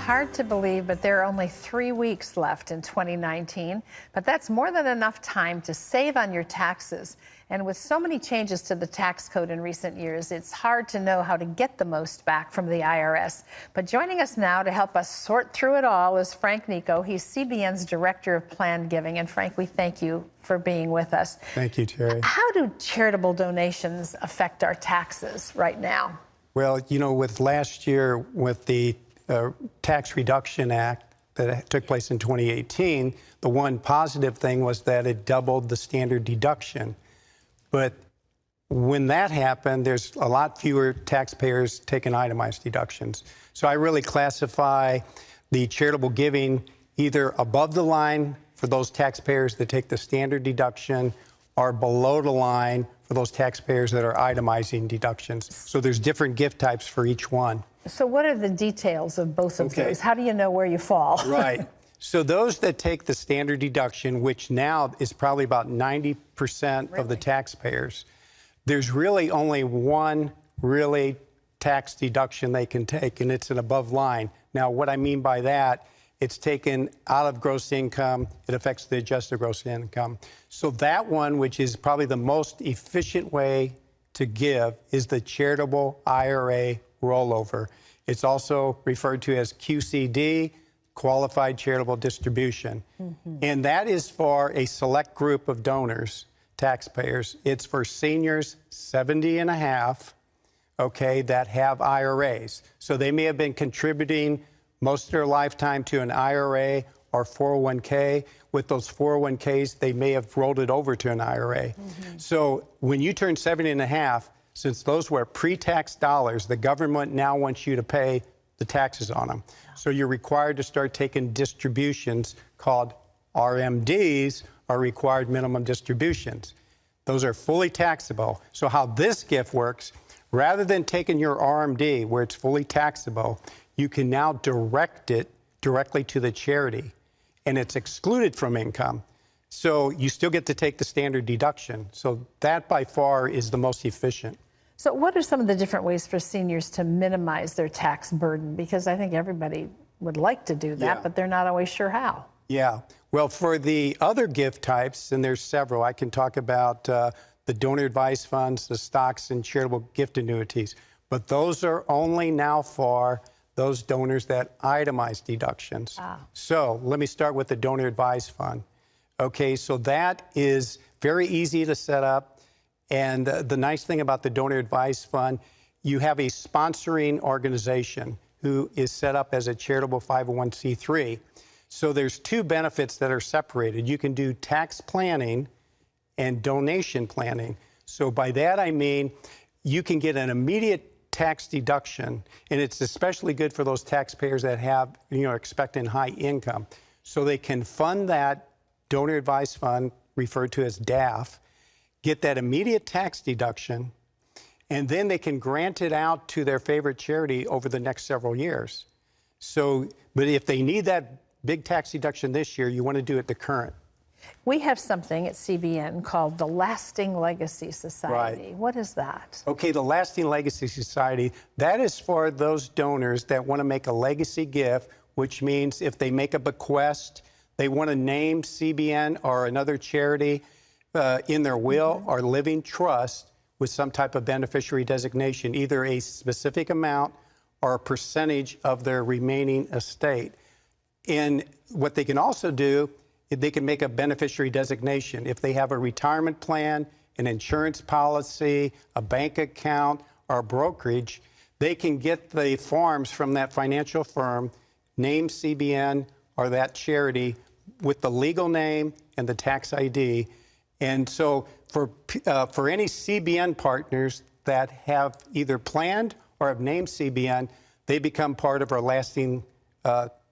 hard to believe, but there are only 3 weeks left in 2019. But that's more than enough time to save on your taxes. And with so many changes to the tax code in recent years, it's hard to know how to get the most back from the IRS. But joining us now to help us sort through it all is Frank Nico. He's CBN's Director of Planned Giving. And Frank, we thank you for being with us. Thank you, Terry. How do charitable donations affect our taxes right now? Well, you know, with last year, with the Tax Reduction Act that took place in 2018, the one positive thing was that it doubled the standard deduction. But when that happened, there's a lot fewer taxpayers taking itemized deductions. So I really classify the charitable giving either above the line for those taxpayers that take the standard deduction or below the line for those taxpayers that are itemizing deductions. So there's different gift types for each one. So what are the details of both of those? How do you know where you fall? Right. So those that take the standard deduction, which now is probably about 90% of the taxpayers, there's really only one really tax deduction they can take, and it's an above line. Now, what I mean by that, it's taken out of gross income. It affects the adjusted gross income. So that one, which is probably the most efficient way to give, is the charitable IRA rollover. It's also referred to as QCD, Qualified Charitable Distribution. And that is for a select group of donors, taxpayers. It's for seniors 70 and a half, okay, that have IRAs. So they may have been contributing most of their lifetime to an IRA or 401k. With those 401ks, they may have rolled it over to an IRA. So when you turn 70 and a half, since those were pre-tax dollars, the government now wants you to pay the taxes on them. So you're required to start taking distributions called RMDs, or required minimum distributions. Those are fully taxable. So how this gift works, rather than taking your RMD where it's fully taxable, you can now direct it directly to the charity, and it's excluded from income. So you still get to take the standard deduction. So that by far is the most efficient. So what are some of the different ways for seniors to minimize their tax burden? Because I think everybody would like to do that, but they're not always sure how. Yeah. Well, for the other gift types, and there's several, I can talk about the donor advised funds, the stocks, and charitable gift annuities. But those are only now for those donors that itemize deductions. So let me start with the donor advised fund. Okay, so that is very easy to set up. And the nice thing about the donor advised fund, you have a sponsoring organization who is set up as a charitable 501c3. So there's two benefits that are separated. You can do tax planning and donation planning. So by that I mean you can get an immediate tax deduction, and it's especially good for those taxpayers that have, expecting high income. So they can fund that donor advised fund, referred to as DAF, get that immediate tax deduction, and then they can grant it out to their favorite charity over the next several years. So, but if they need that big tax deduction this year, you want to do it the current. We have something at CBN called the Lasting Legacy Society. Right. What is that? Okay, the Lasting Legacy Society, that is for those donors that want to make a legacy gift, which means if they make a bequest, they want to name CBN or another charity in their will or living trust with some type of beneficiary designation, either a specific amount or a percentage of their remaining estate. And what they can also do, they can make a beneficiary designation. If they have a retirement plan, an insurance policy, a bank account, or a brokerage, they can get the forms from that financial firm, name CBN or that charity with the legal name and the tax ID. And so for any CBN partners that have either planned or have named CBN, they become part of our Lasting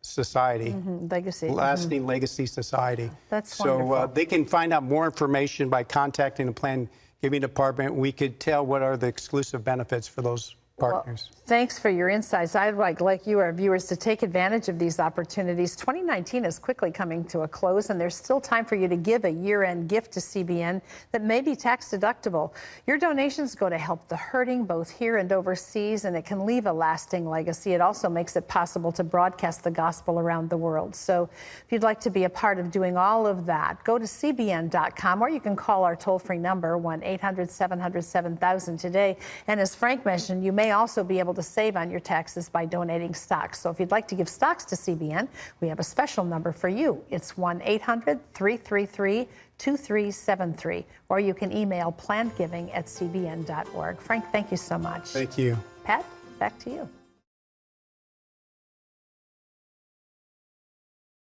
Society. Legacy. Lasting Legacy Society. That's wonderful. So they can find out more information by contacting the Planned Giving Department. We could tell what are the exclusive benefits for those partners. Well, thanks for your insights. I'd like you, our viewers, to take advantage of these opportunities. 2019 is quickly coming to a close, and there's still time for you to give a year-end gift to CBN that may be tax deductible. Your donations go to help the hurting, both here and overseas, and it can leave a lasting legacy. It also makes it possible to broadcast the gospel around the world. So if you'd like to be a part of doing all of that, go to cbn.com, or you can call our toll-free number, 1-800-700-7000 today. And as Frank mentioned, you may also be able to save on your taxes by donating stocks. So if you'd like to give stocks to CBN, we have a special number for you. It's 1-800-333-2373, or you can email plannedgiving@cbn.org. Frank, thank you so much. Thank you. Pat, back to you.